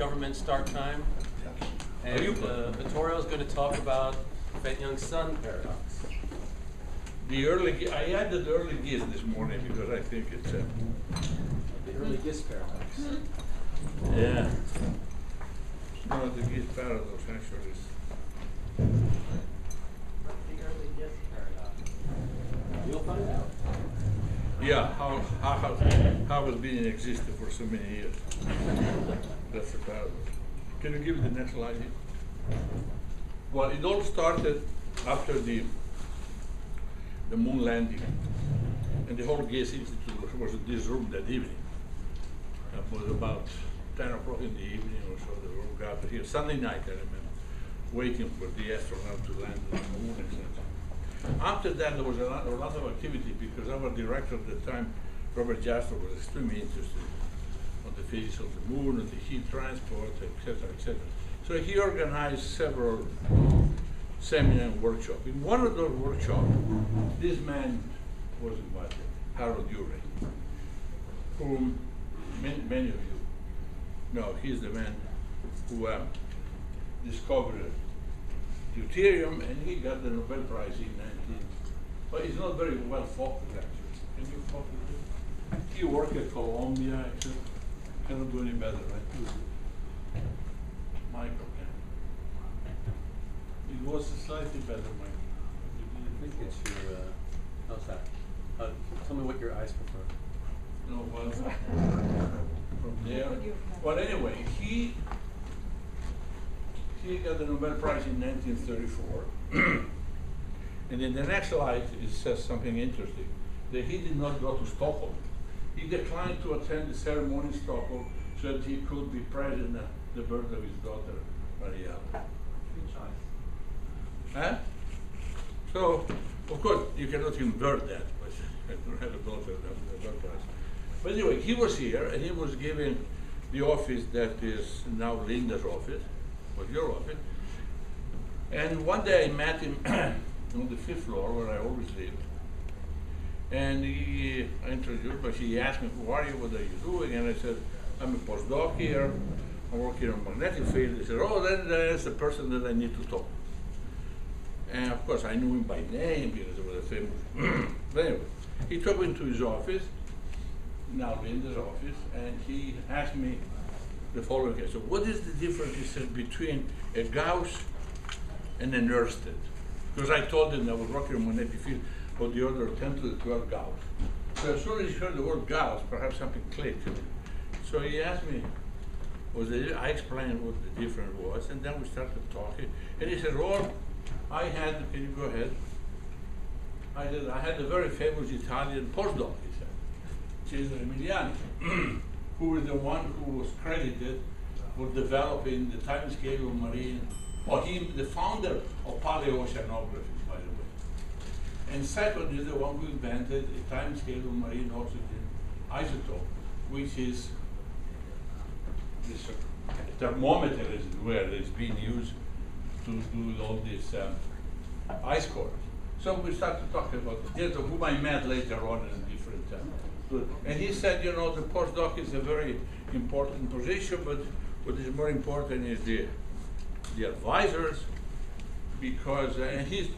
government start time. And Vittorio is going to talk about Fat Young Sun paradox. I added early GISS this morning because I think it's The early GISS paradox. yeah. No, the GISS paradox actually is. The early GISS paradox. You'll find out. Yeah, how it's been in existence for so many years. That's the paradox. Can you give me the next slide here? Well, it all started after the moon landing, and the whole GISS Institute was in this room that evening. It was about 10 o'clock in the evening or so. They all gathered here. Sunday night, I remember, waiting for the astronaut to land on the moon, etc. After that, there was a lot of activity because our director at the time, Robert Jasper, was extremely interested on the physics of the moon, and the heat transport, etc., etc. So he organized several seminar and workshops. In one of those workshops, this man was invited, Harold Urey, whom many of you know. He's the man who discovered deuterium, and he got the Nobel Prize in 19. But he's not very well focused, actually. Can you focus it? He worked at Columbia, actually. Cannot do any better, right? Michael can. It was slightly better, Michael. I think it's your, how's that? Tell me what your eyes prefer. No, well, from there. But anyway, he got the Nobel Prize in 1934. And in the next slide, it says something interesting, that he did not go to Stockholm. He declined to attend the ceremony in Stockholm so that he could be present at the birth of his daughter, Mariella. Huh? So, of course, you cannot invert that, but I don't have a daughter of the Nobel Prize. But anyway, he was here, and he was giving the office that is now Linda's office, was your office. And one day I met him on the 5th floor where I always live. And I introduced, but he asked me, who are you, what are you doing? And I said, I'm a postdoc here, I'm working on magnetic field. He said, oh, then there's the person that I need to talk to. And of course I knew him by name because he was a famous. But anyway, he took me into his office, now Linda's office, and he asked me the following question. So what is the difference, he said, between a Gauss and an Ørsted? Because I told him I was working on magnetic field of the order of 10 to the 12 Gauss. So as soon as he heard the word Gauss, perhaps something clicked. So he asked me, I explained what the difference was, and then we started talking. And he said, oh, can you go ahead? I had a very famous Italian postdoc, he said, Cesare Emiliani, who was the one who was credited for developing the time scale of marine, or the founder of paleoceanography, by the way. And second is the one who invented a time scale of marine oxygen isotope, which is this thermometer, as it were, that is being used to do all these ice cores. So we started talking about this, whom I met later on in different and he said, you know, the postdoc is a very important position, but what is more important is the advisors, because, and he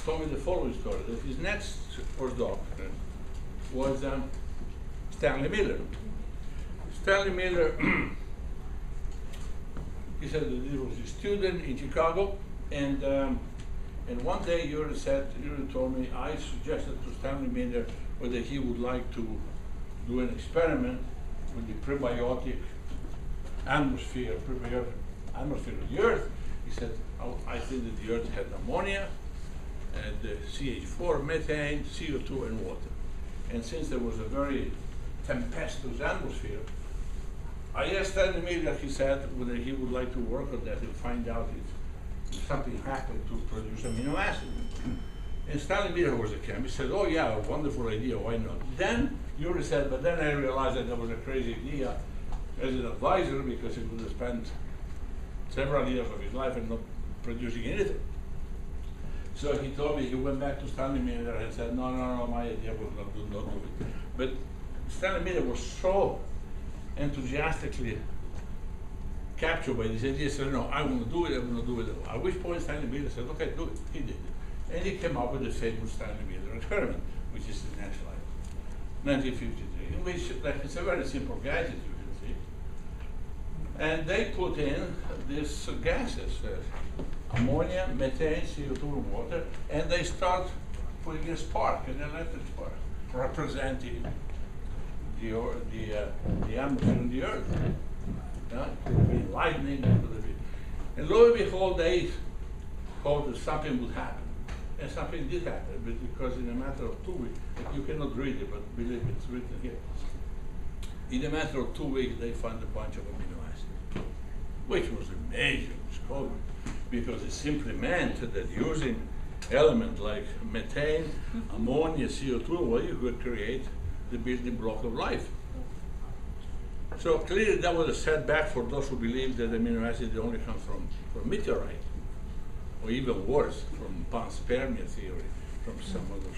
told me the following story, that his next postdoc was Stanley Miller. Stanley Miller, he said that he was a student in Chicago, and one day Yuri told me, I suggested to Stanley Miller whether he would like to do an experiment with the prebiotic atmosphere of the Earth. He said, oh, I think that the Earth had ammonia, and CH4, methane, CO2, and water. And since there was a very tempestuous atmosphere, I asked Stanley Miller, he said, whether he would like to work on that and find out if something happened to produce amino acids. And Stanley Miller was a chemist. He said, oh yeah, wonderful idea, why not? Then Yuri said, but then I realized that was a crazy idea as an advisor, because he would have spent several years of his life and not producing anything. So he told me, he went back to Stanley Miller and said, no, my idea was not do it. But Stanley Miller was so enthusiastically captured by this idea. He said, no, I'm going to do it, I'm going to do it. At which point Stanley Miller said, okay, do it. He did it. And he came up with the famous Stanley Miller experiment, which is the next slide, 1953, in which it's a very simple gadget, you can see. And they put in these gases, ammonia, methane, CO2, and water, and they start putting a spark, an electric spark, representing the atmosphere of the Earth. Yeah? It could be lightning, it could be. And lo and behold, they hoped that something would happen. And something did happen, but because in a matter of 2 weeks, you cannot read it, but believe me, it's written here. In a matter of 2 weeks, they found a bunch of amino acids, which was a major discovery, because it simply meant that using elements like methane, ammonia, CO2, well, you could create the building block of life. So clearly that was a setback for those who believe that amino acids only come from meteorite, or even worse, from panspermia theory, from some other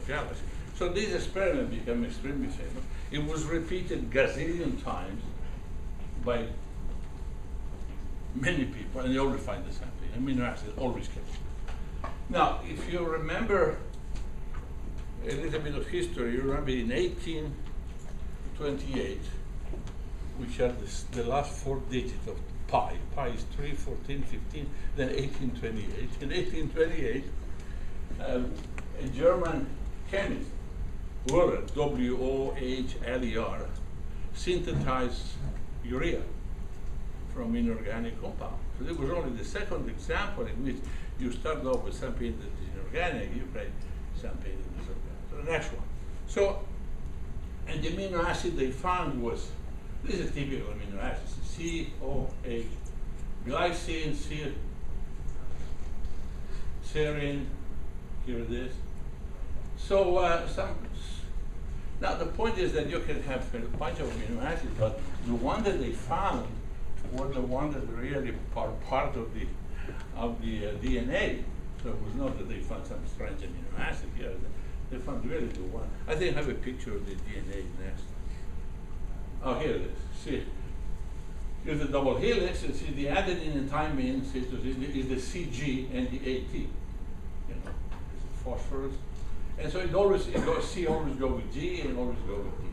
galaxy. So this experiment became extremely famous. It was repeated gazillion times by many people, and they always find the same thing. Amino acids always come. Now, if you remember a little bit of history, you remember in 1828, which are the last 4 digits of pi. Pi is 3, 14, 15, then 1828. In 1828, a German chemist, Wohler, W-O-H-L-E-R, synthesized urea from inorganic compound. So it was only the second example in which you start off with something that is inorganic, you create something that is organic. So the next one. So, and the amino acid they found was, this is typical amino acids, C-O-H, glycine, serine, here it is. So now the point is that you can have a bunch of amino acids, but the one that they found were the one that really are part of the DNA. So it was not that they found some strange amino acid here. They found really the one. I think I have a picture of the DNA next. Oh, here it is. See, here's the double helix. You see the adenine and thymine is the CG and the AT. You know, it's phosphorus. And so it always goes, C always go with G and always go with T.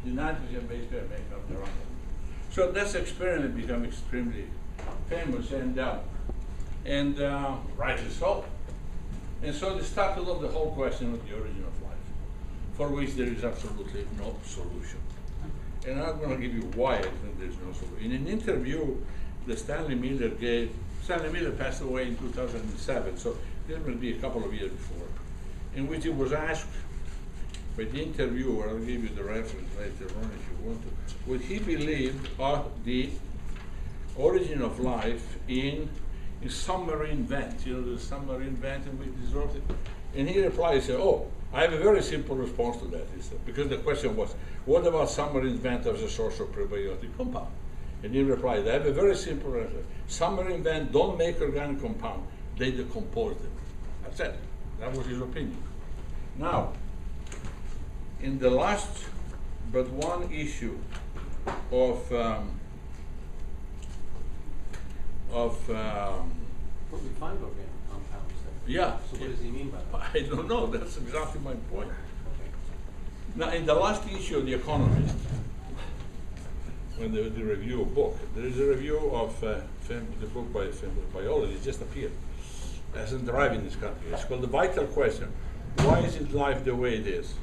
The nitrogen base pair make up the run. So this experiment became extremely famous and rightly so. And so they started off the whole question of the origin of life, for which there is absolutely no solution. And I'm going to give you why I think there's no solution. In an interview that Stanley Miller gave, Stanley Miller passed away in 2007, so this will be a couple of years before, in which he was asked by the interviewer, I'll give you the reference later on if you want to, would he believe the origin of life in submarine vent, you know, the submarine vent in which dissolved it? And he replied, he said, oh, I have a very simple response to that, he said, because the question was, what about submarine vent as a source of prebiotic compound? And he replied, I have a very simple answer. Submarine vent don't make organic compound, they decompose them. That's it. That was his opinion. Now, in the last but one issue of But we find organic compounds there. yeah. So what does he mean by that? I don't know. That's exactly my point. Okay. Now, in the last issue of The Economist, when the review of book, there is a review of the book by a famous biologist, just appeared. Hasn't arrived in this country. It's called The Vital Question: Why is it life the way it is?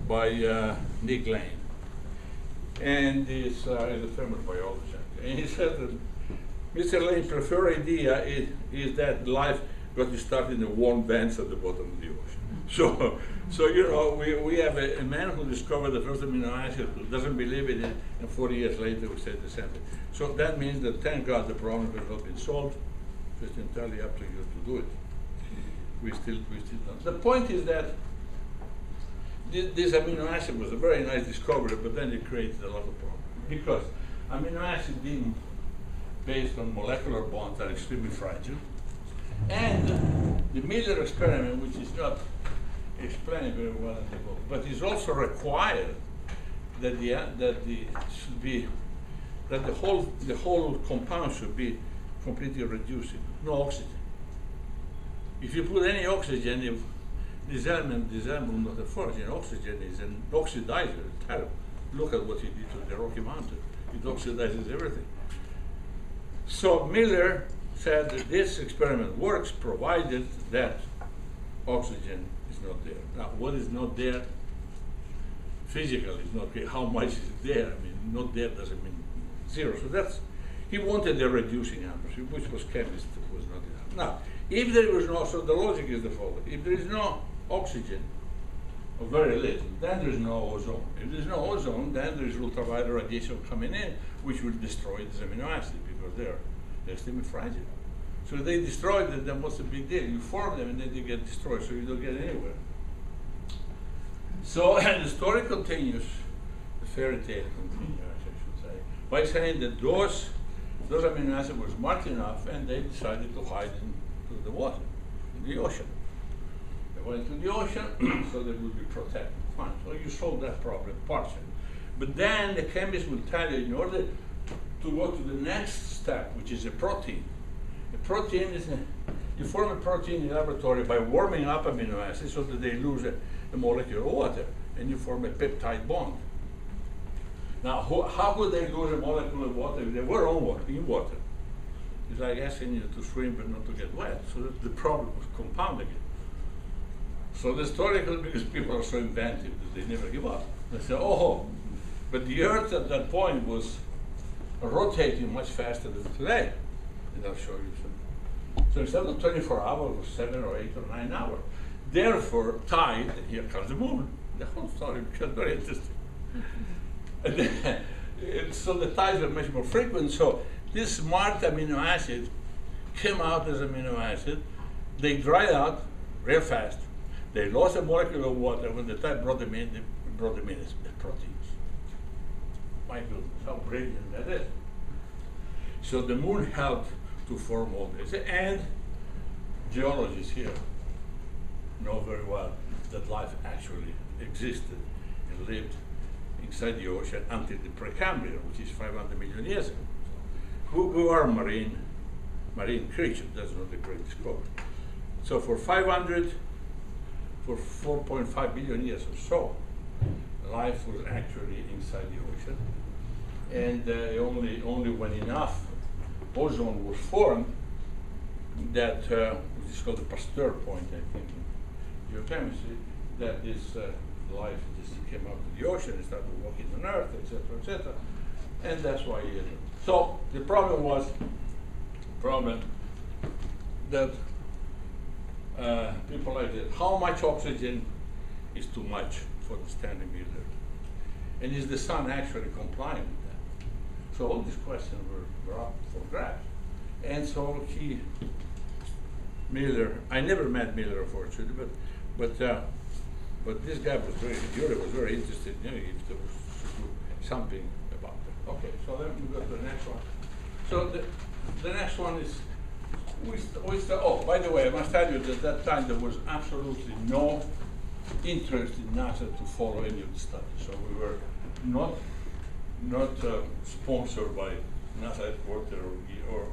By Nick Lane. And he's a famous biologist. And he said that Mr. Lane's preferred idea is that life got to start in the warm vents at the bottom of the ocean. So you know, we have a man who discovered the first amino acid who doesn't believe in it, and 40 years later we said the same thing. So that means that, thank God, the problem has not been solved. It's entirely up to you to do it. We still don't. The point is that this amino acid was a very nice discovery, but then it created a lot of problems. Because amino acid being based on molecular bonds are extremely fragile. And the Miller experiment, which is not explained very well in the book, but is also required that that the whole compound should be completely reducing, no oxygen. If you put any oxygen, if this element will not afford. Oxygen is an oxidizer. It's terrible. Look at what he did to the Rocky Mountain. It oxidizes everything. So Miller said that this experiment works provided that oxygen is not there. Now, what is not there? Physical is not there. How much is there? I mean, not there doesn't mean zero. So that's, he wanted a reducing atmosphere, which was chemist, was not enough. Now, if there was no, so the logic is the following. If there is no oxygen, or very little, then there is no ozone. If there is no ozone, then there is ultraviolet radiation coming in, which will destroy this amino acid because they're extremely fragile. So if they destroy them, then what's the big deal? You form them and then they get destroyed, so you don't get anywhere. So the story continues, the fairy tale continues, I should say, by saying that those amino acids were smart enough and they decided to hide into the water, in the ocean. They went to the ocean so they would be protected. Fine, so you solve that problem partially. But then the chemist will tell you, in order to go to the next step, which is a protein. A protein is you form a protein in the laboratory by warming up amino acids so that they lose a molecule of water, and you form a peptide bond. Now, how could they lose a molecule of water if they were in water? It's like asking you to swim but not to get wet. So the problem was compounding it. So the story goes because people are so inventive that they never give up. They say, oh, but the Earth at that point was rotating much faster than today. And I'll show you some. So instead of 24 hours, it was 7 or 8 or 9 hours. Therefore, tide, and here comes the moon. The whole story becomes very interesting. And so the tides are much more frequent. So this smart amino acid came out as amino acid. They dried out real fast. They lost a molecule of water. When the tide brought them in, they brought them in as proteins. My goodness, how brilliant that is. So the moon helped to form all this. And geologists here know very well that life actually existed and lived inside the ocean until the Precambrian, which is 500 million years ago. Who are marine creatures? That's not the great scope. So for 4.5 billion years or so, life was actually inside the ocean. And only when enough ozone was formed that, which is called the Pasteur point, I think, in geochemistry, that this life just came out of the ocean and started walking on Earth, etc., and that's why it is. So the problem was that people like that, how much oxygen is too much for the standard meter? And is the sun actually complying with that? So all these questions were up for grabs. And so Miller, I never met Miller, unfortunately, but this guy was very interested, if there was something about it. Okay, so then we go to the next one. So the next one is, oh, by the way, I must tell you that at that time there was absolutely no interest in NASA to follow any of the studies. So we were not sponsored by NASA headquarters or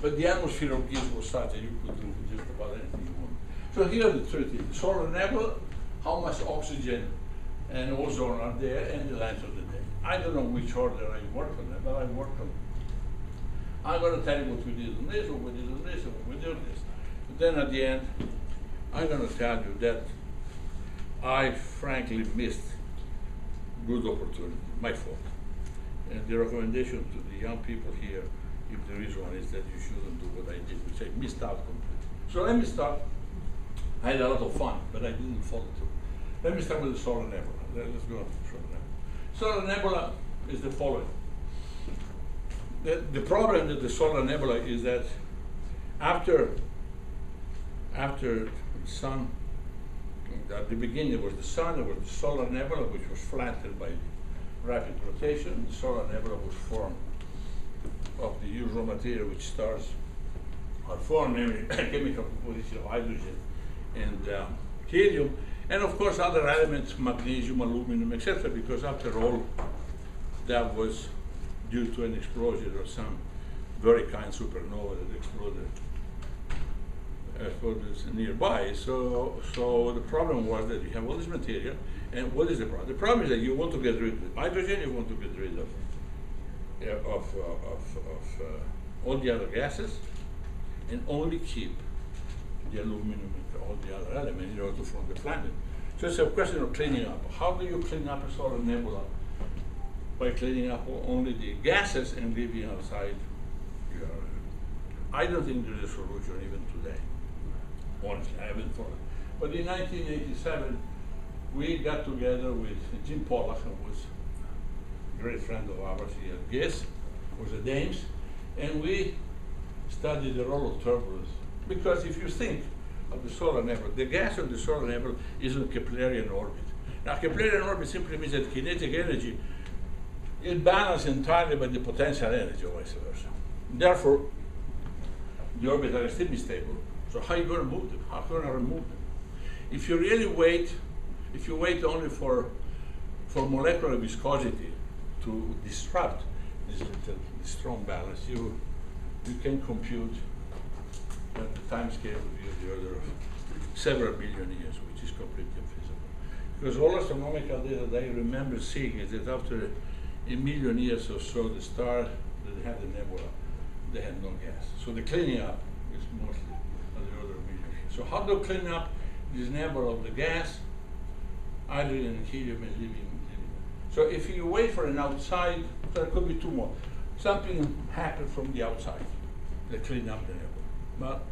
but the atmosphere of GISS was such that you could do just about anything you want. So here are the three things: Solar Nebula, how much oxygen and ozone are there, and the length of the day. I don't know which order I work on that, but I work on. I'm going to tell you what we did on this, what we did on this, and what we did on this. But then at the end, I'm going to tell you that I frankly missed good opportunity, my fault. And the recommendation to the young people here, if there is one, is that you shouldn't do what I did, which I missed out completely. So let me start. I had a lot of fun, but I didn't follow through. Let me start with the Solar Nebula. Let's go on to Solar Nebula. Solar Nebula is the following. The problem with the Solar Nebula is that after the sun, at the beginning there was the sun, there was the Solar Nebula, which was flattened by rapid rotation. The Solar Nebula was formed of the usual material which stars are formed, namely chemical composition of hydrogen and helium, and of course other elements, magnesium, aluminum, etc., because after all, that was due to an explosion or some very kind supernova that exploded nearby. So the problem was that you have all this material, and what is the problem? The problem is that you want to get rid of hydrogen, you want to get rid of all the other gases, and only keep the aluminum and all the other elements in order to form the planet. So it's a question of cleaning up. How do you clean up a solar nebula? By cleaning up only the gases and leaving outside your. I don't think there's a solution even today. Honestly, I haven't thought. But in 1987, we got together with Jim Pollack, who was a great friend of ours here at GISS, was at Ames, and we studied the role of turbulence. Because if you think of the solar nebula, the gas of the solar nebula is in Keplerian orbit. Now, Keplerian orbit simply means that kinetic energy is balanced entirely by the potential energy, or vice versa. Therefore, the orbits are extremely stable. So how are you going to move them? How are you going to remove them? If you really wait, if you wait only for molecular viscosity to disrupt this strong balance, you can compute that the time scale would be of the order of several billion years, which is completely infeasible. Because all astronomical data that I remember seeing is that after a million years or so, the star that had the nebula, they had no gas. So the cleaning up is mostly of the order of million years. So how do you clean up this nebula of the gas, hydrogen and helium and helium? So if you wait for an outside, there could be two more. Something happened from the outside that cleaned up the nebula. But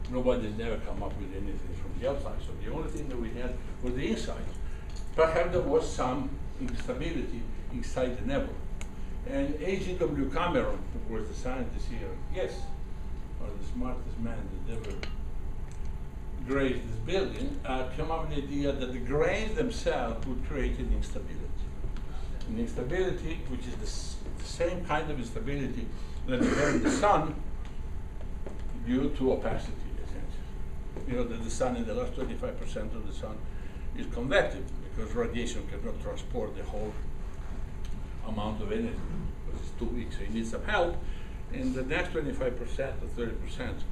nobody's never come up with anything from the outside. So the only thing that we had was the inside. Perhaps there was some instability inside the nebula. And H.W. Cameron, who was the scientist here, yes, or the smartest man that ever graced this building, came up with the idea that the grains themselves would create an instability. An instability which is the same kind of instability that you have in the sun due to opacity, essentially. You know that the sun, in the last 25% of the sun, is convective because radiation cannot transport the whole amount of energy because it's too weak, so it needs some help. In the next 25% or 30%,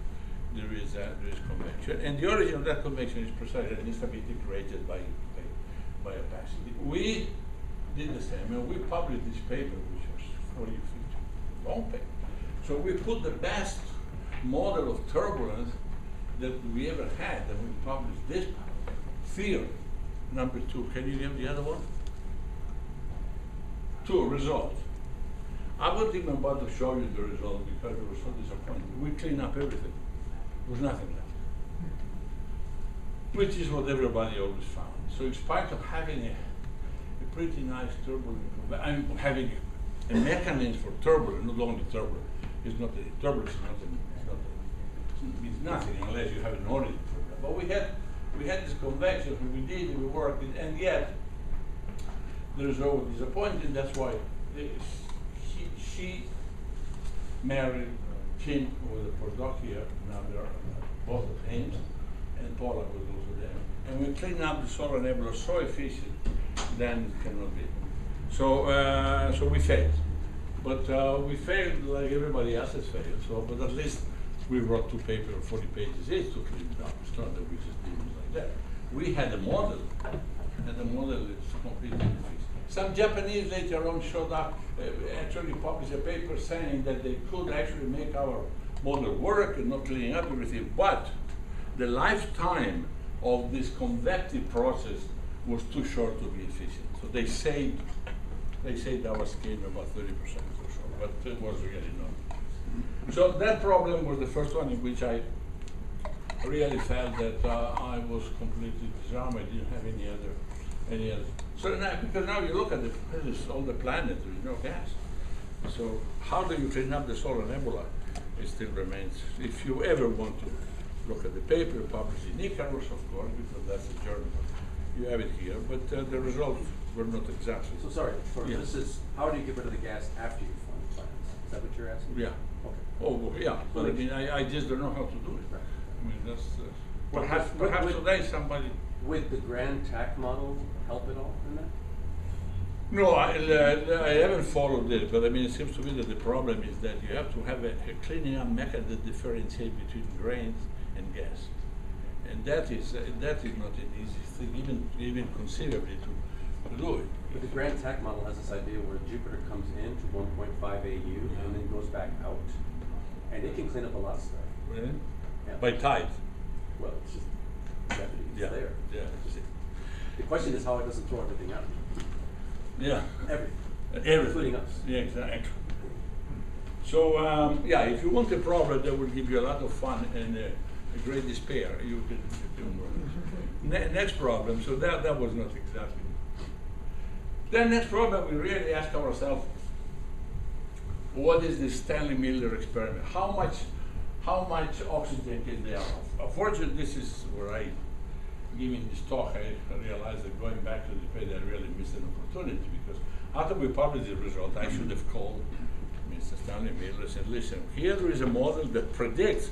there is convection, and the origin of that convection is precisely an instability created by opacity. We did the same, and we published this paper, which was 40 feet long paper. So we put the best model of turbulence that we ever had, and we published this theory. Number 2, can you give the other one? 2, result. I wouldn't even bother to show you the result because it was so disappointing. We cleaned up everything. There was nothing left. Which is what everybody always found. So in spite of having a pretty nice turbulent, I'm having a mechanism for turbulence, not only turbulence. It's not the turbulence is not it means nothing unless you have an origin problem. But we had this convection, we did, we worked, and yet there is always disappointing. That's why she married Kim, who was a postdoc here. Now they're both at Ames, and Paula was also there. And we cleaned up the solar nebula so efficient, then it cannot be. So we failed. But we failed like everybody else has failed. So, but at least we wrote 2 papers of 40 pages each to clean it up. It's not that we just did it like that. We had a model, and the model is completely inefficient. Some Japanese later on showed up, actually published a paper saying that they could actually make our model work and not cleaning up everything, but the lifetime of this convective process was too short to be efficient. So they saved our scheme about 30% or so, but it was really not. So that problem was the first one in which I really felt that I was completely disarmed. I didn't have any other. So now, because now you look at all the planet, there is no gas. So how do you clean up the solar nebula? It still remains. If you ever want to look at the paper published in Icarus, of course, because that's a journal, you have it here. But the results were not exactly. So sorry, yeah. This is how do you get rid of the gas after you form the planets? Is that what you're asking? Yeah. Okay. Oh, well, yeah. But I mean, I just don't know how to do it. Right. I mean, that's perhaps today somebody. Would the grand TAC model help at all in that? No, I haven't followed this, but I mean, it seems to me that the problem is that you have to have a cleaning up mechanism that differentiates between grains and gas. And that is not an easy thing, even conceivably to do it. But the Grand Tech model has this idea where Jupiter comes in to 1.5 AU and then goes back out. And it can clean up a lot of stuff. Really? Yeah. By tide. Well, it's just gravity. It's there. Yeah. The question is how it doesn't throw everything out. Yeah. Everything. Including us. Yeah, exactly. So, yeah, if you want a problem that will give you a lot of fun and a great despair, you can next problem, so that was not exactly. Then next problem, we really ask ourselves, what is the Stanley Miller experiment? How much oxygen is there? Unfortunately, this is where giving this talk, I realized that going back to the page, I really missed an opportunity, because after we published the result, I should have called Mr. Stanley Miller and said, listen, here there is a model that predicts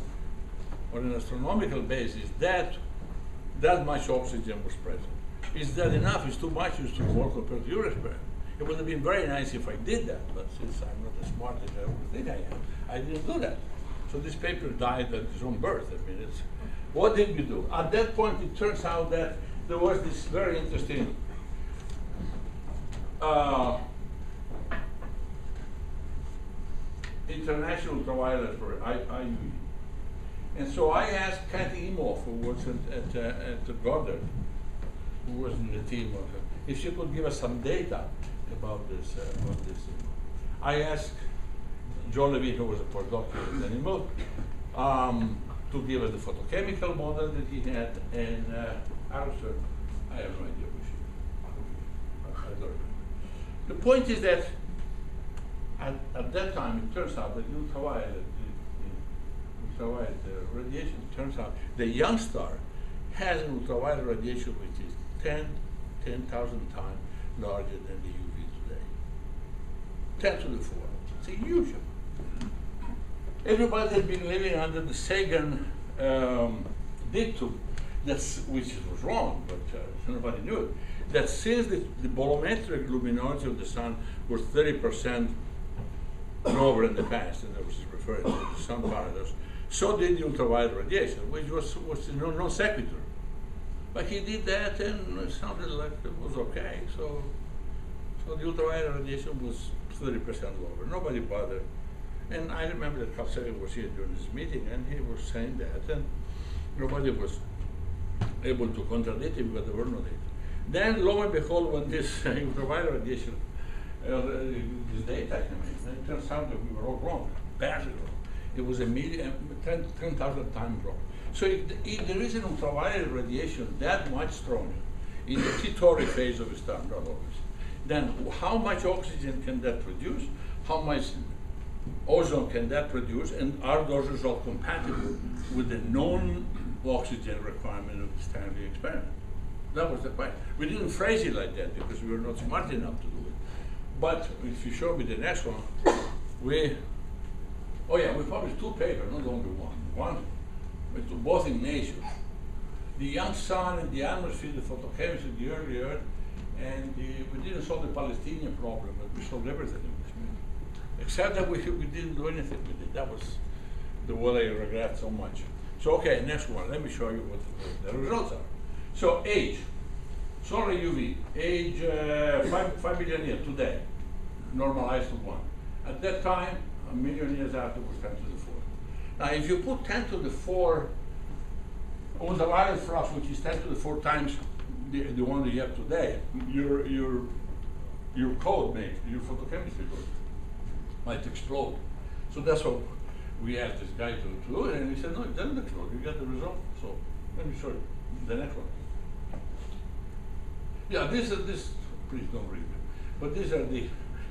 on an astronomical basis that much oxygen was present. Is that enough? Is too much? Is too more compared to your experiment? It would have been very nice if I did that, but since I'm not as smart as I would think I am, I didn't do that. So this paper died at its own birth. I mean, what did we do? At that point, it turns out that there was this very interesting international ultraviolet for IUV. And so I asked Kathy Imhoff, who was at Goddard, who was in the team, if she could give us some data about this. I asked Joe Levine, who was a postdoctoral at Animal, to give us the photochemical model that he had, and Arthur, I have no idea who she is. I don't know. The point is that at that time, it turns out that ultraviolet radiation, turns out the young star has an ultraviolet radiation which is 10,000 times larger than the UV today. 10 to the 4. It's a huge amount. Everybody had been living under the Sagan dictum, which was wrong, but nobody knew it, that since the bolometric luminosity of the sun was 30% lower in the past, and that was referred to the sun paradox, so did the ultraviolet radiation, which was non sequitur. But he did that, and it sounded like it was okay. So the ultraviolet radiation was 30% lower. Nobody bothered. And I remember that Carl Sagan was here during this meeting, and he was saying that, and nobody was able to contradict him, but there were no data. Then, lo and behold, when this ultraviolet radiation, this data came in, it turns out that we were all wrong, badly wrong. It was a 10,000 times wrong. So if there is an ultraviolet radiation that much stronger in the T-Tauri phase of a star, not always, then how much oxygen can that produce? How much ozone can that produce? And are those results compatible with the known oxygen requirement of the Stanley experiment? That was the question. We didn't phrase it like that because we were not smart enough to do it. But if you show me the next one, we published 2 papers, not only one. One, both in Nature. The young sun and the atmosphere, the photochemistry, the early Earth, and we didn't solve the Palestinian problem, but we solved everything in this meeting. Except that we didn't do anything with it. That was the one I regret so much. So, okay, next one. Let me show you what the results are. So, age. Solar UV, age 5 million years today, normalized to 1. At that time, a million years after, was 10 to the 4. Now, if you put 10 to the 4 ultraviolet flux, which is 10 to the 4 times the one that you have today, your code your photochemistry code might explode. So that's what we asked this guy to do it, and he said, no, it doesn't explode. You get the result. So let me show you the next one. Yeah, this, please don't read it. But these are the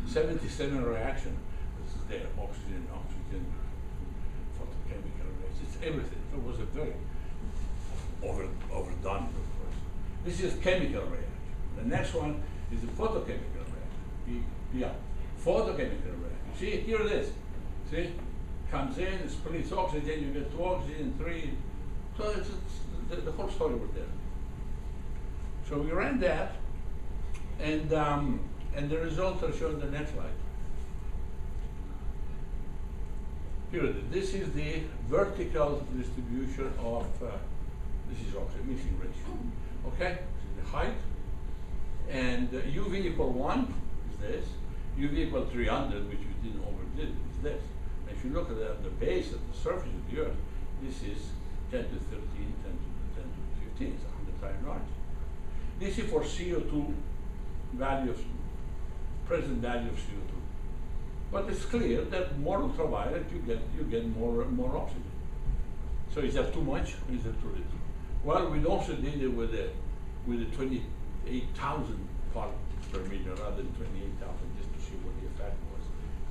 77 reaction. This is there, oxygen, photochemical reaction. It's everything. It was a very overdone, of course. This is chemical reaction. The next one is the photochemical reaction. Yeah, photochemical reaction. See, here it is. See, comes in, splits oxygen, you get 2 oxygen, 3. So it's the whole story was there. So we ran that, and And the results are shown in the next slide. Here it is. This is the vertical distribution of, this is also mixing ratio. Okay, this is the height. And UV equal 1 is this. UV equal 300, which we didn't overdid, is this. And if you look at the base, at the surface of the Earth, this is 10 to 13, 10 to 15, it's 100 times larger. This is for CO2 value of, present value of CO2. But it's clear that more ultraviolet, you get more oxygen. So is that too much or is that too little? Well, we also did it with the 28,000 parts per million rather than 28,000, just to see what the effect was.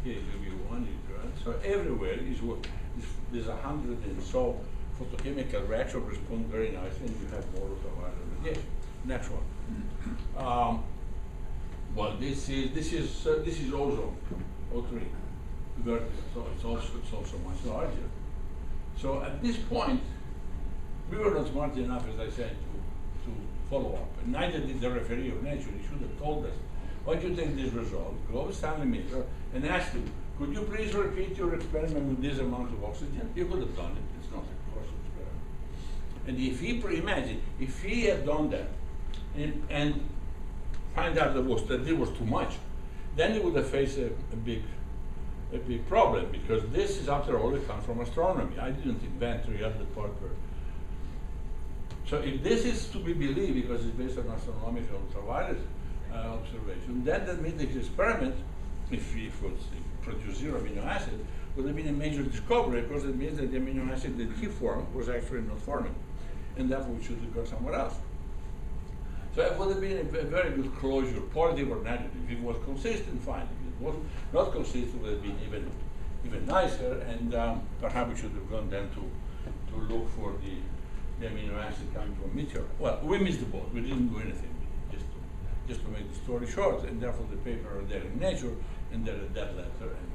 Here is UV1, so everywhere is what there's 100 and so photochemical reaction respond very nicely, and you have more ultraviolet radiation. Next one. Well, this is ozone, O3, vertical. So it's also much larger. So at this point, we were not smart enough, as I said, to follow up. And neither did the referee of nature. He should have told us, why don't you take this result, go to Stanley Miller, and ask him, could you please repeat your experiment with this amount of oxygen? He could have done it. It's not a course experiment. And if he, imagine, if he had done that and find out that it was too much, then he would have faced a big problem, because this is, after all, it comes from astronomy. I didn't invent 300 parts per. So if this is to be believed, because it's based on astronomical ultraviolet observation, then that means the experiment, if it produced 0 amino acid, would have been a major discovery, because it means that the amino acid that he formed was actually not forming, and therefore we should have gone somewhere else. So it would have been a very good closure, positive or negative. If it was consistent, fine. If it was not consistent, it would have been even nicer, and perhaps we should have gone then to look for the amino acid coming from meteor. Well, we missed the boat. We didn't do anything. Just to make the story short, and therefore the paper are there in Nature, and there is that letter, and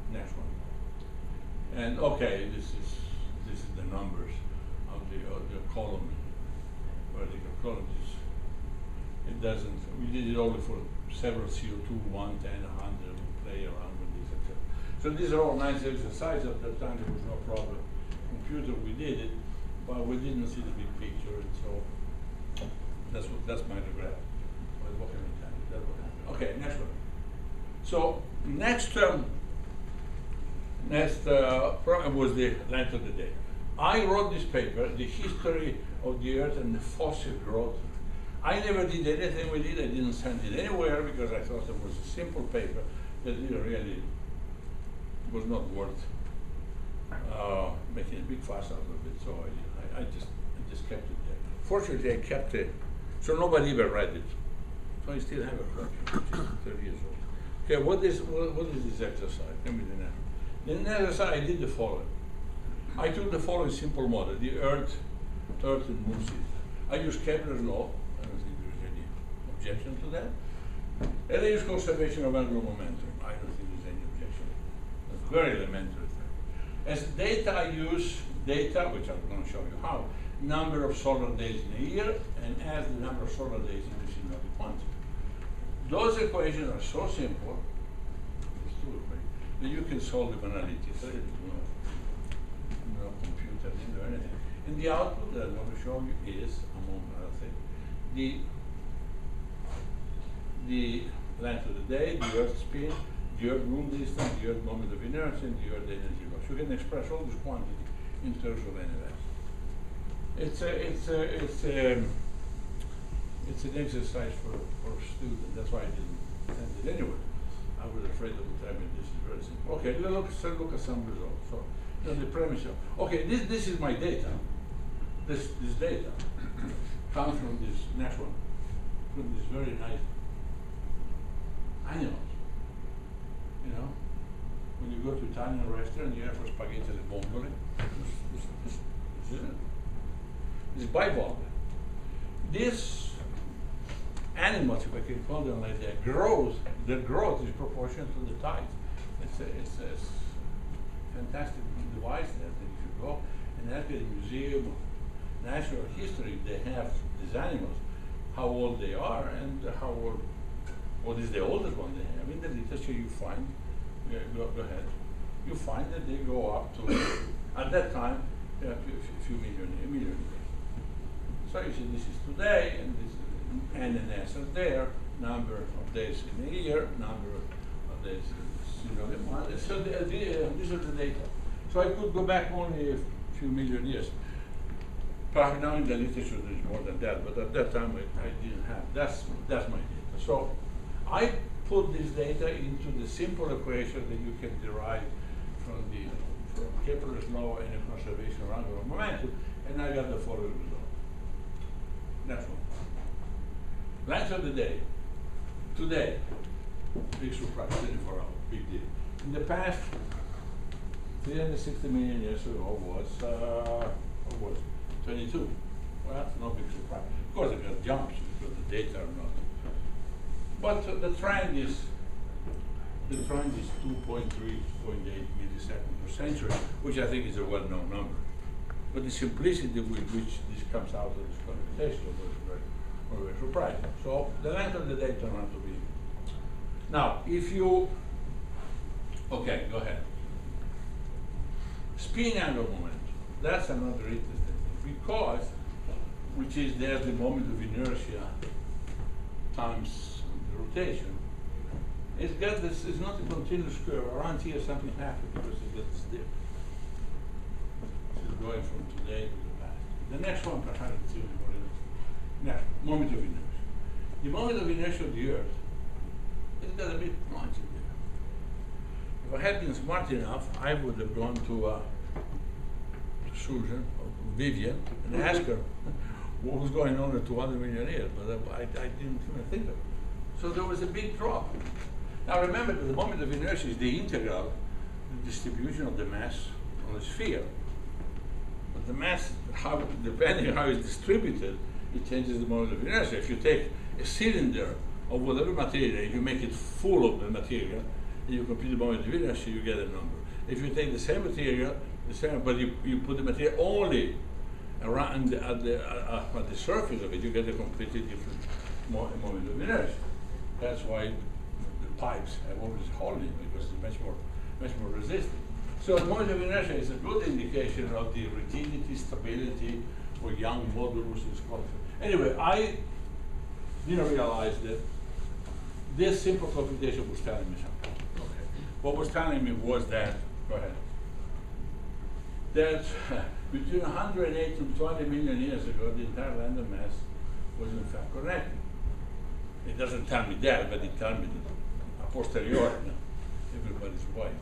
the next one. And okay, this is the numbers of the column, vertical column. It doesn't. We did it only for several CO2, 1, 10, 100. We play around with this, etc. So these are all nice exercises. At that time, there was no problem. Computer, we did it, but we didn't see the big picture, and so that's my regret. What can I tell you? That's what happened. Okay, next one. So next program was the length of the day. I wrote this paper, the history of the Earth and the fossil growth. I never did anything with it. I didn't send it anywhere because I thought it was a simple paper that really was not worth making a big fuss out of it. So I just kept it there. Fortunately, I kept it, so nobody ever read it. So I still have a copy, which is 30 years old. Okay, what is this exercise? Let me do that. In the exercise, I did the following. I took the following simple model: the Earth and Moon system. I used Kepler's law. I don't think there's any objection to that. And I use conservation of angular momentum. I don't think there's any objection. It's very elementary thing. As data, I use data, which I'm going to show you how, number of solar days in a year, and as the number of solar days in the synodic quantity. Those equations are so simple, that you can solve them analytically. No computer didn't do anything. And the output that I'm going to show you is, among other things, the length of the day, the Earth spin, the Earth moon distance, the Earth moment of inertia, and the Earth energy loss. You can express all this quantity in terms of NLS. It's an exercise for students. That's why I didn't send it anyway. I was afraid of the time, and this is very simple. Okay, let's look at some results. So, the premise of, okay, this is my data. This data comes from this next one, from this very nice animals. You know, when you go to Italian restaurant, you have for spaghetti alle vongole. This is it. This bivalve. These animals, if I can call them like that, their growth is proportional to the tide. It's a fantastic device there that if you go and ask at the Museum of Natural History, they have these animals, how old they are and how old What is the oldest one they have? In the literature you find, go ahead, you find that they go up to, at that time, a few million years. So you see this is today, and this is N and S are there, number of days in a year, number of days in a month. So these are the data. So I could go back only a few million years. Perhaps now in the literature there's more than that, but at that time I didn't have. That's my data. So I put this data into the simple equation that you can derive from Kepler's law and the conservation of angular momentum, and I got the following result. That's one. Length of the day. Today, big surprise, 24 hours, big deal. In the past, 360 million years ago was 22. Well, that's no big surprise. Of course, it got jumps because the data are not. But the trend is 2.3, 2.8 milliseconds per century, which I think is a well-known number. But the simplicity with which this comes out of this computation was very surprising. So the length of the day turned out to be. Now, if you, okay, go ahead. Spin angular momentum. That's another interesting thing because, which is there the moment of inertia times the rotation. It's got this. It's not a continuous curve. Around here, something happened because it got this dip. This is going from today to the past. The next one, perhaps, is what it is. Now, moment of inertia. The moment of inertia of the Earth, it's got a bit pointy there. If I had been smart enough, I would have gone to Susan or Vivian and asked her what was going on at 200 million years, but I didn't even think of it. So there was a big drop. Now remember that the moment of inertia is the integral, the distribution of the mass on a sphere. But the mass, depending on how it's distributed, it changes the moment of inertia. If you take a cylinder of whatever material, if you make it full of the material, and you compute the moment of inertia, you get a number. If you take the same material, but you put the material only around at the surface of it, you get a completely different moment of inertia. That's why the pipes have always holding, because it's much more resistant. So the moment of inertia is a good indication of the rigidity, stability, or young modulus is called. Anyway, I didn't realize that this simple computation was telling me something. Okay. What was telling me was that, go ahead, that between 108 to 20 million years ago, the entire random mass was in fact connected. It doesn't tell me that, but it tells me that a posteriori, everybody's white.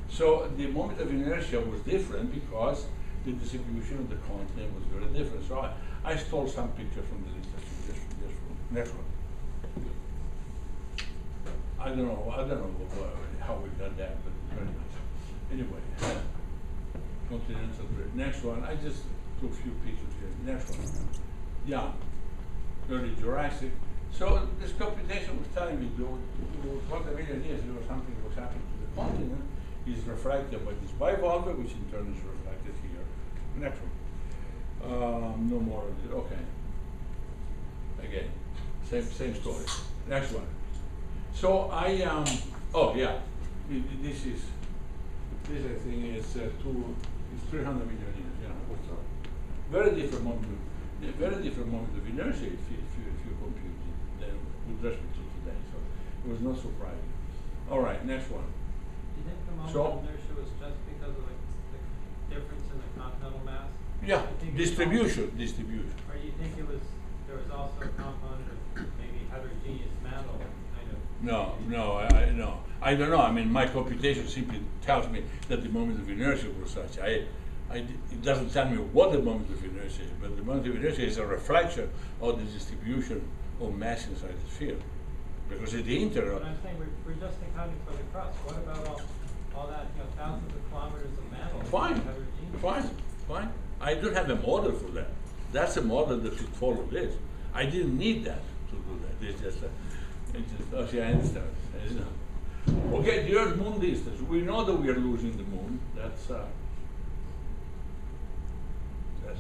So the moment of inertia was different because the distribution of the continent was very different. So I stole some pictures from the literature. Just next one. I don't know how we got that, but very nice. Anyway, continental drift. Next one. I just took a few pictures here. Next one. Yeah, early Jurassic. So this computation was telling me that 20 million years ago something was happening to the continent is reflected by this bivalve, which in turn is reflected here. Next one. No more of it. Okay. Again, same story. Next one. So I oh yeah, this I think is 300 million years. Yeah, very different moment of inertia if you compute it than with respect to today. So it was not surprising. All right, next one. Do you think the moment of inertia was just because of the difference in the continental mass? Yeah, distribution. Or do you think there was also a component of maybe heterogeneous mantle kind of? No, I don't know. I mean, my computation simply tells me that the moment of inertia was such. It doesn't tell me what the moment of inertia is, but the moment of inertia is a reflection of the distribution of mass inside the sphere. Because it's the integral. But I'm saying we're just accounting for the crust. What about all that, thousands of kilometers of mantle? Fine. I don't have a model for that. That's a model that should follow this. I didn't need that to do that. It's just okay, I understand. Okay, the Earth-Moon distance. We know that we are losing the Moon. That's not a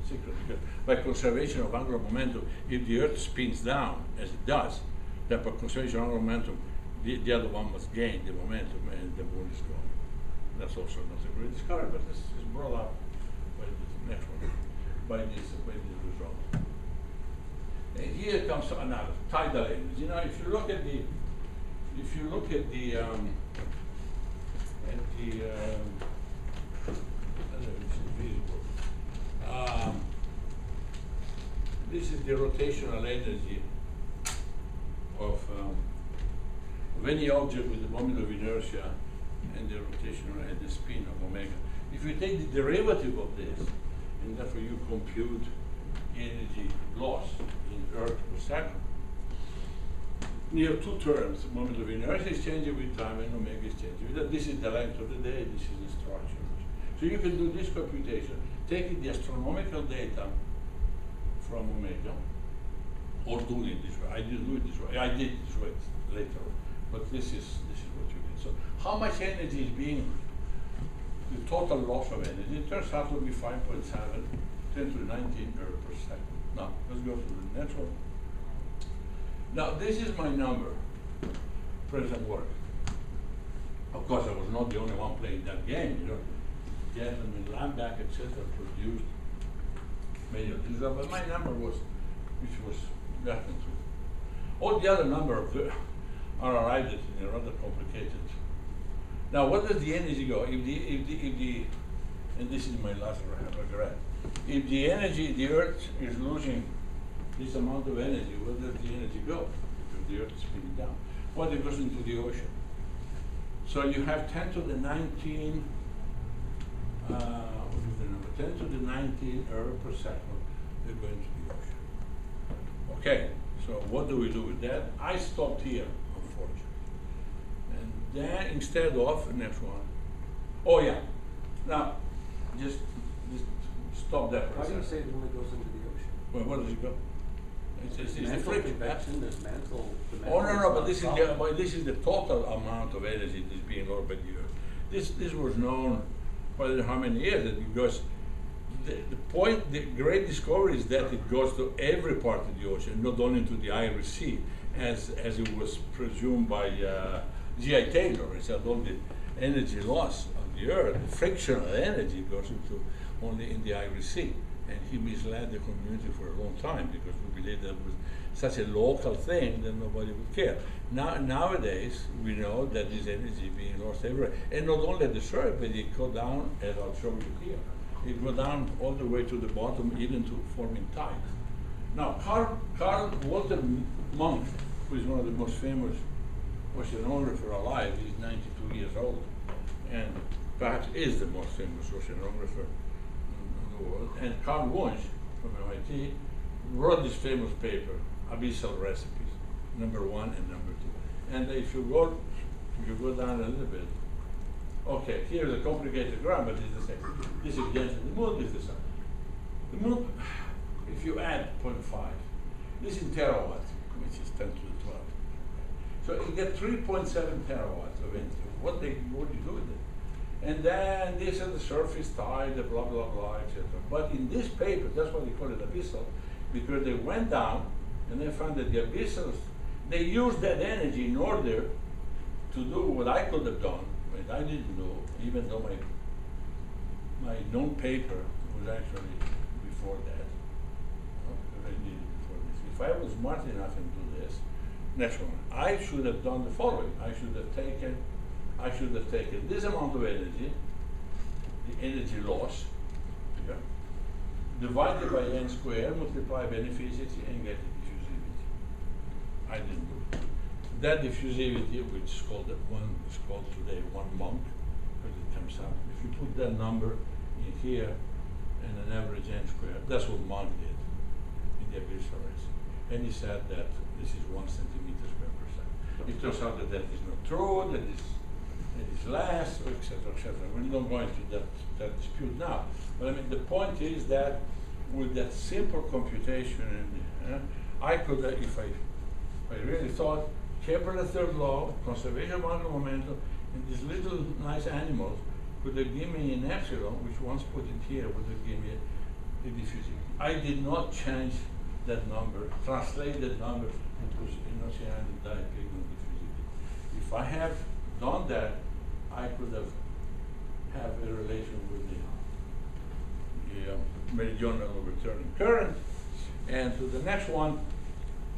secret. Because by conservation of angular momentum, if the Earth spins down, as it does, type of conservation of momentum, the other one must gain the momentum and the moon is gone. That's also not a great discovery, but this is brought up by this next one, by this result. And here comes another tidal energy. You know, if you look at the this is the rotational energy of any object with the moment of inertia and the rotational and the spin of omega. If you take the derivative of this, and therefore you compute energy loss in Earth per second, you have two terms. The moment of inertia is changing with time and omega is changing with time. This is the length of the day, this is the structure. So you can do this computation, taking the astronomical data from omega, or doing it this way. I didn't do it this way. I did it this way later, but this is what you did. So how much energy is being, the total loss of energy, it turns out to be 5.7, 10 to the 19 error per second. Now, let's go to the next one. Now, this is my number, present work. Of course, I was not the only one playing that game, you know. Gentlemen, Lamback, etc., produced many of these, but my number was, which was gotten to. All the other numbers are arrived at in a rather complicated. Now, what does the energy go? If the and this is my last regret. If the energy, the Earth is losing this amount of energy, where does the energy go? Because the Earth is spinning down. Well, it goes into the ocean. So you have 10 to the 19, what is the number? 10 to the 19 error per second, they're going to the ocean. Okay, so what do we do with that? I stopped here, unfortunately. And then instead of, next one. Oh yeah, now, just stop that for a Why do you second. say it only goes into the ocean? Well, where does it go? It's the Mantle friction. convection, there's mantle. Oh no, but this is the total amount of energy that's being lost by the Earth. This was known for how many years? Because the great discovery is that it goes to every part of the ocean, not only to the Irish Sea, as it was presumed by G.I. Taylor. He said all the energy loss of the Earth, the frictional energy, goes into only in the Irish Sea. And he misled the community for a long time because we believed that it was such a local thing that nobody would care. Nowadays, we know that this energy is being lost everywhere. And not only at the surface, but it goes down, as I'll show you here. It goes down all the way to the bottom, even to forming tides. Now, Carl Walter Monk, who is one of the most famous oceanographer alive, he's 92 years old, and perhaps is the most famous oceanographer in the world. And Carl Wunsch from MIT wrote this famous paper, Abyssal Recipes, #1 and #2. And if you go down a little bit, okay, here's a complicated graph, but it's the same. This is against the moon, this is the sun. The moon, if you add 0.5, this is in terawatts, which is 10 to the 12. So you get 3.7 terawatts of energy. What do you do with it? And then this is the surface tide, the blah, blah, blah, etc. But in this paper, that's why they call it abyssal, because they went down and they found that the abyssals, they used that energy in order to do what I could have done, but I didn't do, even though my known paper was actually before that. Because I did it before this. If I was smart enough and do this, next one, I should have done the following. I should have taken this amount of energy, the energy loss, yeah, divided by n squared, multiply by efficiency, and get the diffusivity. I didn't do it. That diffusivity, which is called today 1 Mach, because it comes out. If you put that number in here and an average n squared, that's what Mach did in the abyssal racing. And he said that this is 1 centimeter squared per second. It turns out that that is not true, that is less, etc., etc. We're not going to that dispute now. But I mean, the point is that with that simple computation, I could, if I really thought, Kepler's third law, conservation of angular momentum, and these little nice animals could have given me an epsilon, which once put in here would have given me the diffusivity. I did not change that number, translate that number into cyanic dipigment diffusivity. If I have done that, I could have a relation with the meridional overturning current. And to the next one,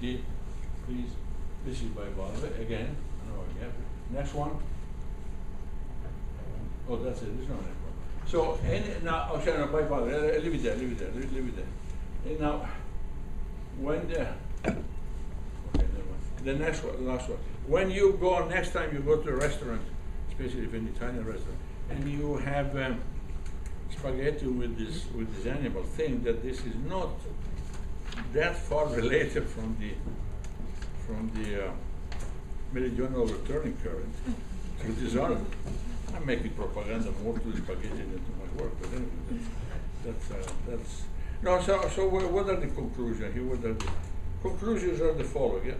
please, this is by Valve again. No, again. Next one. Oh, that's it. There's no next one. So now, okay, no, by Valve. Leave it there. Leave it there. And now, when the the next one, last one. When you go next time, you go to a restaurant, especially if an Italian restaurant, and you have spaghetti with this animal, think that this is not that far related from the meridional overturning current to this other. I'm making propaganda more to the spaghetti than to my work, but anyway, that's no. So what are the conclusions here? What are the conclusions? Are the following. Yeah?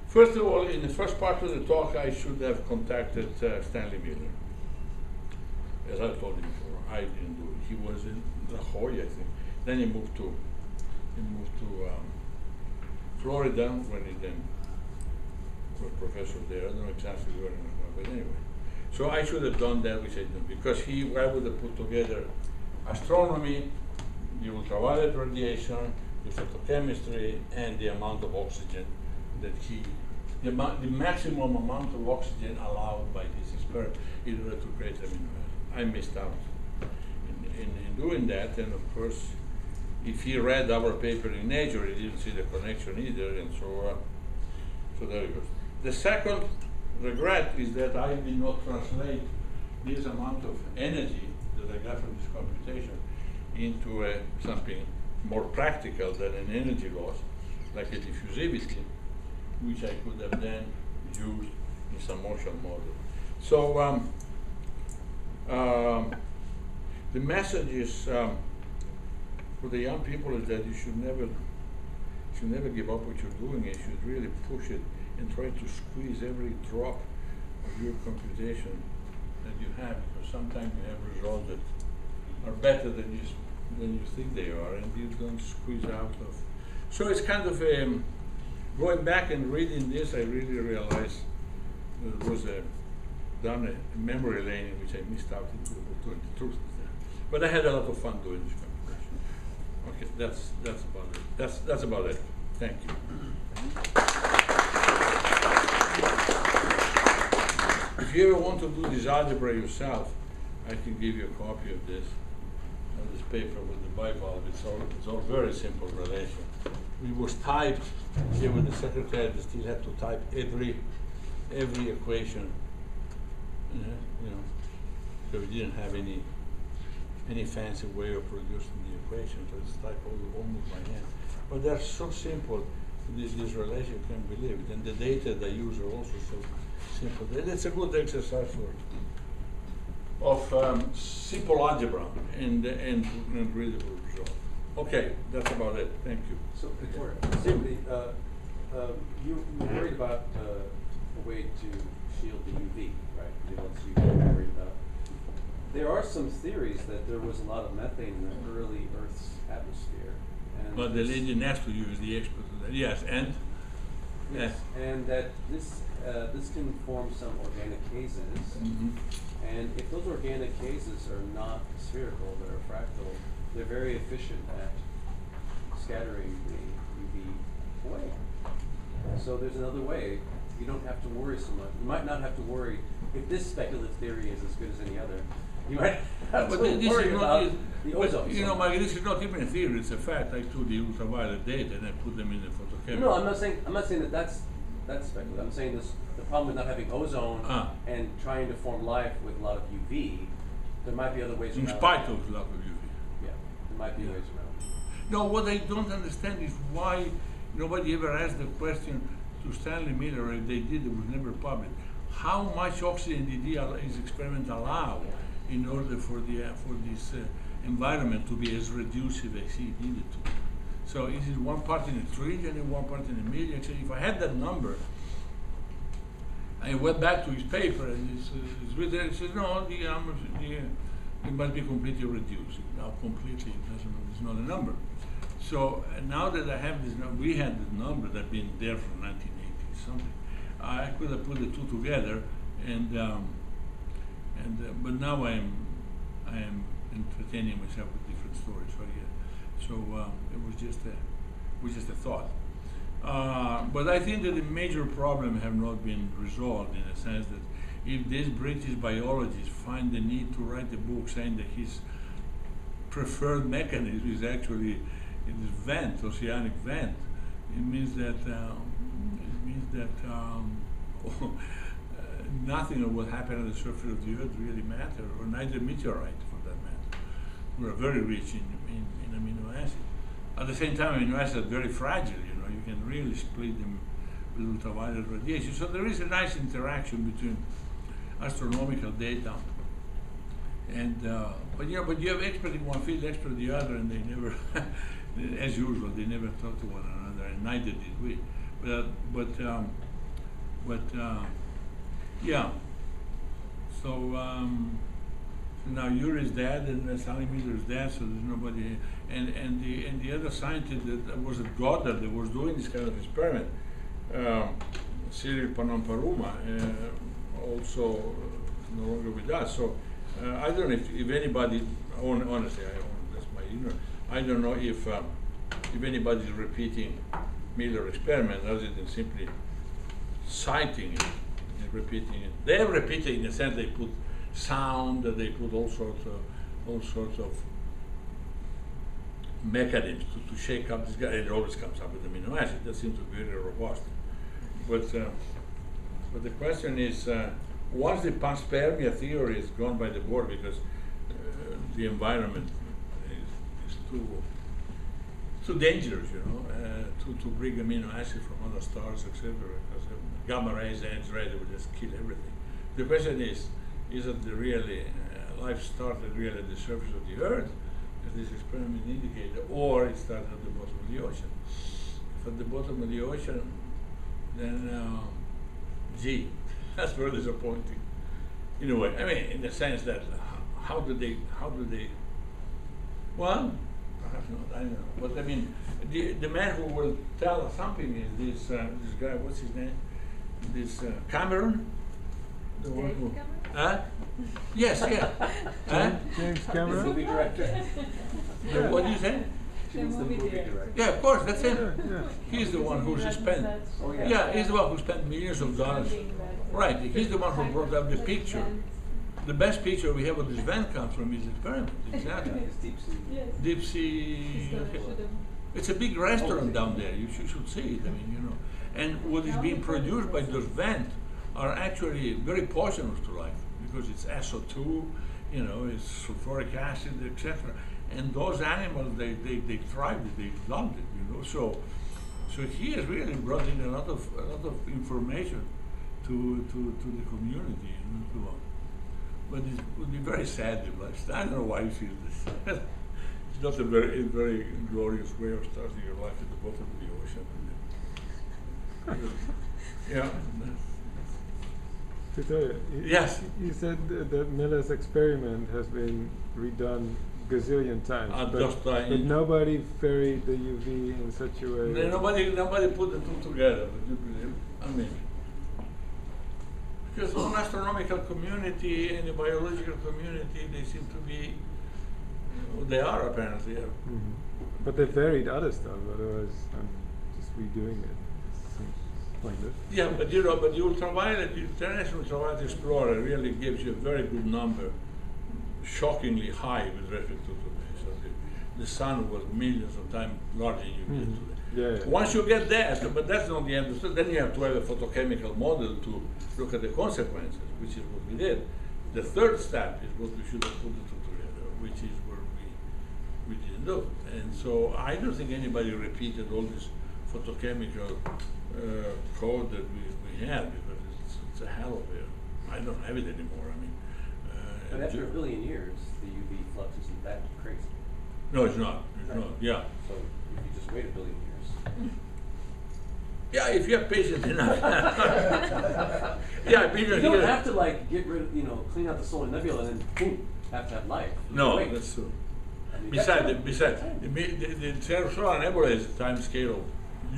First of all, in the first part of the talk, I should have contacted Stanley Miller. As I told you before, I didn't do it. He was in La Jolla, I think. Then he moved to Florida when he then was professor there. I don't know exactly where, but anyway. So I should have done that, which I didn't, because I would have put together astronomy, the ultraviolet radiation, the photochemistry, and the amount of oxygen that the maximum amount of oxygen allowed by this experiment in order to create amino acids. I missed out in doing that, and of course, if he read our paper in Nature, he didn't see the connection either, and so there it goes. The second regret is that I did not translate this amount of energy that I got from this computation into something more practical than an energy loss, like a diffusivity, which I could have then used in some motion model. So the message is for the young people is that you should never give up what you're doing. You should really push it and try to squeeze every drop of your computation that you have, because sometimes you have results that are better than you think they are, and you don't squeeze out of. So it's kind of going back and reading this, I really realized there was down a memory lane in which I missed out into the truth. But I had a lot of fun doing this computation. Okay, that's about it. That's about it. Thank you. If you ever want to do this algebra yourself, I can give you a copy of this paper with the bivalve. It's all very simple relation. It was typed here with the secretary. They still had to type every equation, so we didn't have any fancy way of producing the equation. So it's typed almost by hand. But they're so simple. This relation, you can't believe it. And the data they use are also so simple. It's a good exercise of simple algebra and readable result. Okay, that's about it. Thank you. So, Vittorio, simply, you were worried about a way to shield the UV, right? The ones you were worried about. There are some theories that there was a lot of methane in the early Earth's atmosphere. But the lady next to you is the expert of that. Yes, and? Yes, and that this can form some organic cases. Mm-hmm. And if those organic cases are not spherical, they're fractal, they're very efficient at scattering the UV away. So there's another way. You don't have to worry so much. You might not have to worry if this speculative theory is as good as any other. You might have to worry about the ozone. Mike, this is not even a theory; it's a fact. I took the ultraviolet data and I put them in the photochemical. No, I'm not saying that that's speculative. I'm saying the problem with not having ozone and trying to form life with a lot of UV. There might be other ways around. In spite of a lot of UV. Yeah, there might be ways around. No, what I don't understand is why nobody ever asked the question to Stanley Miller. If they did, it was never published. How much oxygen did his experiment allow in order for this environment to be as reducive as he needed to? So is it 1 part in a trillion and 1 part in a million? So if I had that number, I went back to his paper and it's written. It says no, it must be completely reduced. Now completely, it's not a number. So now that I have this, we had this number that been there from 1980 something. I could have put the two together, but now I am entertaining myself with different stories. So it was just a thought. But I think that the major problem have not been resolved, in the sense that if this British biologist find the need to write a book saying that his preferred mechanism is actually in this vent, oceanic vent, it means that nothing of what happened on the surface of the Earth really matters, or neither meteorite for that matter. We are very rich in amino acids. At the same time, amino acids are very fragile. You can really split them with ultraviolet radiation. So there is a nice interaction between astronomical data and but you have expert in one field, expert in the other, and they never, as usual, they never talk to one another, and neither did we. Yeah. So now Yuri's dead, and Stanley Miller is dead, so there's nobody. And the other scientist that was at Goddard that was doing this kind of experiment, Cyril Panamparuma, also no longer with us. So I don't know if anybody, honestly, that's my ignorance. I don't know if anybody is repeating Miller experiment other than simply citing it and repeating it. They have repeated in the sense they put sound, they put all sorts of mechanisms to shake up this guy. It always comes up with amino acid. That seems to be very robust. But the question is, once the panspermia theory is gone by the board because the environment is too dangerous, to bring amino acid from other stars, etc. Because gamma rays, X-rays, they will just kill everything. The question is it really life started really at the surface of the Earth, as this experiment indicated, or it started at the bottom of the ocean? If at the bottom of the ocean, then gee, that's very disappointing. In a way, I mean, in the sense that how do they? Well, perhaps not. I don't know. But I mean, the man who will tell us something is this guy. What's his name? This Cameron. The one who. Huh? Yes, yeah. James Cameron? Movie director. What do you say? She was the movie director. Yeah, of course, that's him. Yeah. He's the one who spent. Oh, yeah. Yeah, he's the one who spent millions of dollars. Right, he's the one who brought up the picture. The best picture we have of this vent comes from his experiment. Exactly. It's deep sea. Yes. Deep sea. It's a big restaurant down there. You should see it. I mean, and what is being produced by those vents are actually very poisonous to life because it's SO2, it's sulfuric acid, etc. And those animals, they thrived it, they loved it, So he has really brought in a lot of information to the community, but it would be very sad if life. I don't know why he feels this. It's not a very glorious way of starting your life at the bottom of the ocean. Yeah. Vittorio, Yes. You said that Miller's experiment has been redone gazillion times, but nobody varied the UV in such a way. Nobody put the two together. Would you believe? I mean, because one astronomical community and the biological community, they seem to be. They are apparently. Yeah. Mm-hmm. But they varied other stuff. Otherwise, I'm just redoing it. Pointless. Yeah, but the ultraviolet, the International Ultraviolet Explorer really gives you a very good number, shockingly high with respect to today. So the sun was millions of times larger than you get today. Yeah. Once you get that, but that's not the end. So then you have to have a photochemical model to look at the consequences, which is what we did. The third step is what we should have put the two together, which is where we didn't do. And so I don't think anybody repeated all this photochemical code that we had, because it's a hell of a. I don't have it anymore. I mean, but after a billion years, the UV flux isn't that crazy. No, it's not. It's Right. not. Yeah. So if you just wait a billion years. Yeah, if you have patience enough. Yeah, You don't have to get rid of, clean out the solar nebula and then boom, have to have life. No, Wait. that's true. Besides, the Solar Nebula is a time scale of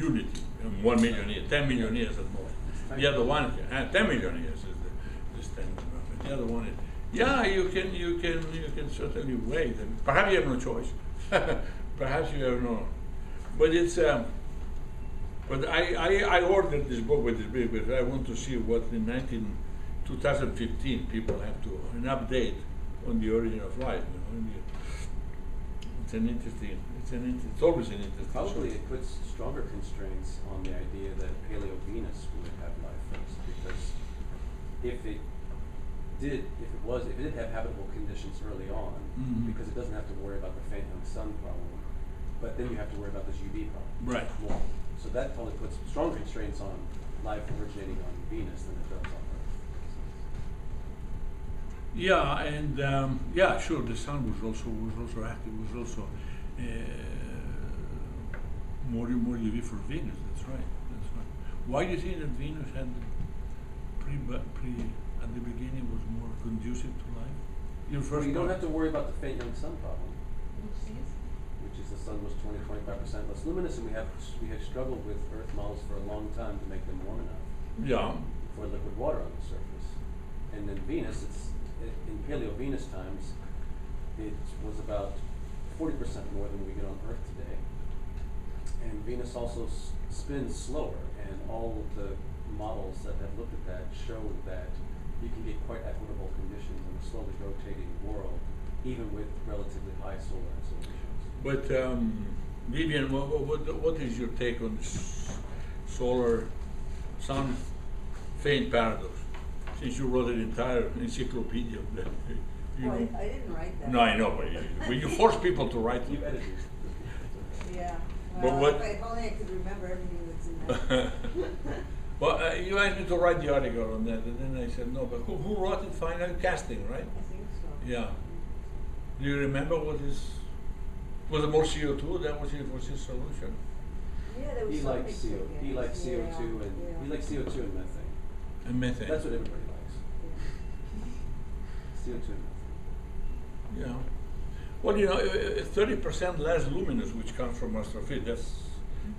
unity, 1 million years, 10 million years at most. The other one, 10 million years is the standard number. The other one is, yeah, you can certainly wait. And perhaps you have no choice. Perhaps you have no. But it's. But I ordered this book with this big because I want to see what in 2015 people have to an update on the origin of life. You know, it's always an interesting. Probably it puts stronger constraints on the idea that Paleo-Venus would have life first, because if it did have habitable conditions early on, because it doesn't have to worry about the faint young sun problem, but then you have to worry about this UV problem. Right. More. So that probably puts strong constraints on life originating on Venus than it does on Earth. Yeah, and sure, the sun was also active. Was also more UV for Venus. That's right. Why do you think that Venus had at the beginning was more conducive to life? Well, you don't have to worry about the faint young sun problem, which is the sun was 20-25% less luminous, and we have struggled with Earth models for a long time to make them warm enough. Yeah. For liquid water on the surface, and then Venus, in Paleo-Venus times, it was about 40% more than we get on Earth today. And Venus also spins slower, and all of the models that have looked at that show that you can get quite equitable conditions in a slowly rotating world, even with relatively high solar insolations. But Vivian, what is your take on this solar sun faint paradox? Since you wrote an entire encyclopedia of that. I didn't write that. No, I know, but you force people to write. You edited. Yeah. But Well, what? if only I could remember everything that's in there. Well, you asked me to write the article on that, and then I said no. But who wrote it? Final casting, right? I think so. Yeah. Do you remember what his? Was it more CO2? That was his solution. Yeah, there was He some likes mixture, yes. he likes CO2 and yeah. he likes CO2 and methane. And methane. That's what everybody likes. CO2 and methane. Yeah. Well, 30% less luminous, which comes from astrophysics,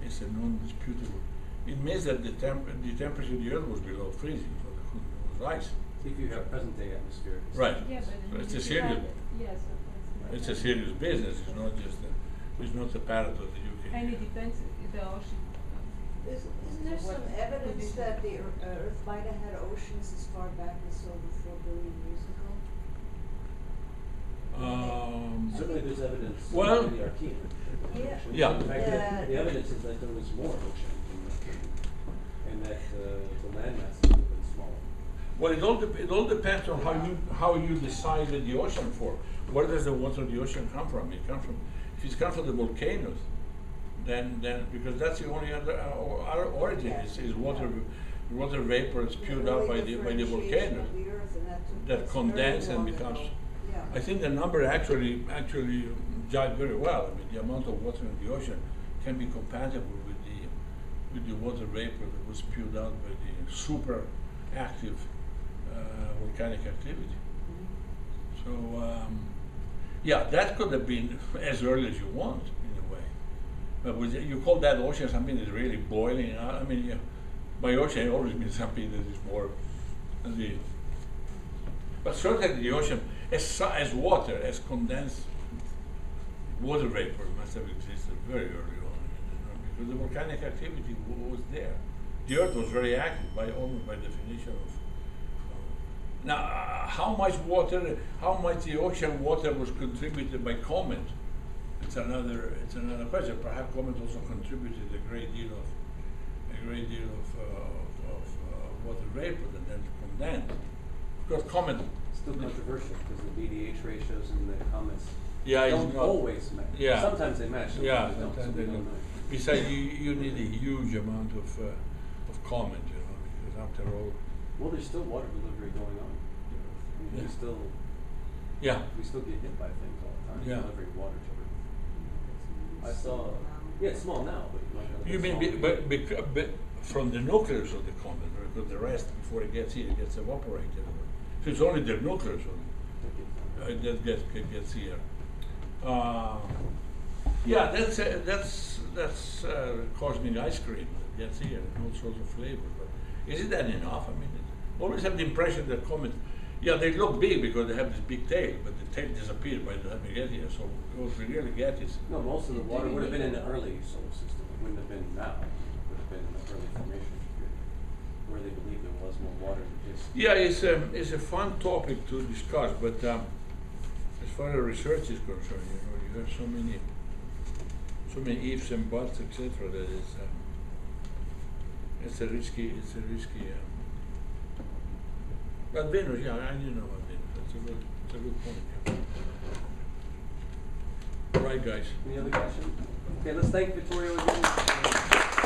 it's a non-disputable. It means that the temperature of the Earth was below freezing, so it was ice. If you have present-day atmospheric. Right. Yeah, So but it's a if you serious. have- yes, of course. It's a serious business. It's not just. It's not a paradox that you can. And it depends if the ocean. Isn't there some evidence that the Earth might have had oceans as far back as over 4 billion years ago? Certainly there's evidence Well- in the Archean. Yeah. In fact, Yeah. the evidence is that there was more ocean in the Archean, and that the land masses would have been smaller. Well, it all depends on how you decided the ocean for. Where does the water of the ocean come from? It comes from if it comes from the volcanoes, then because that's the only other origin is water vapor spewed out by the volcanoes that condense and becomes. Yeah. I think the number actually jive very well. I mean, the amount of water in the ocean can be compatible with the water vapor that was spewed out by the super active volcanic activity. So yeah, that could have been as early as you want in a way. But you call that ocean something that's really boiling out. I mean, by ocean it always means something that is more. But certainly the ocean, as water, as condensed water vapor must have existed very early on, because the volcanic activity was there. The Earth was very active almost by definition of. Now, how much the ocean water was contributed by comet? It's another question. Perhaps comet also contributed a great deal of water vapor that then condensed. Because comet. Still controversial because the BDH ratios in the comets Yeah, don't always match. Yeah. Sometimes they match. Yeah, Sometimes sometimes they they don't. don't. Besides, you need a huge amount of comment, because after all. Well, there's still water delivery going on. I mean, Yeah. we still get hit by things all the time. Yeah. Delivering water to Earth. I saw. Yeah, it's small now, but You mean, but from the nucleus of the comet, because the rest, before it gets here, it gets evaporated. So it's only the nucleus of it that gets here. Yeah, that's cosmic ice cream that gets here, and all sorts of flavors. But is it that enough? I mean, I always have the impression that comets, yeah, they look big because they have this big tail, but the tail disappeared by the time we get here. So what we really get is No, most of the water would have been in the early solar system. It wouldn't have been now. It would have been in the early formation period, where they believed there was more water than just. yeah, it's a fun topic to discuss, but as far as research is concerned, you have so many ifs and buts, etc. That it's a risky. But Venus, yeah, I do know about Venus. That's a good point. Yeah. All right, guys. Any other questions? Okay, let's thank Vittorio again.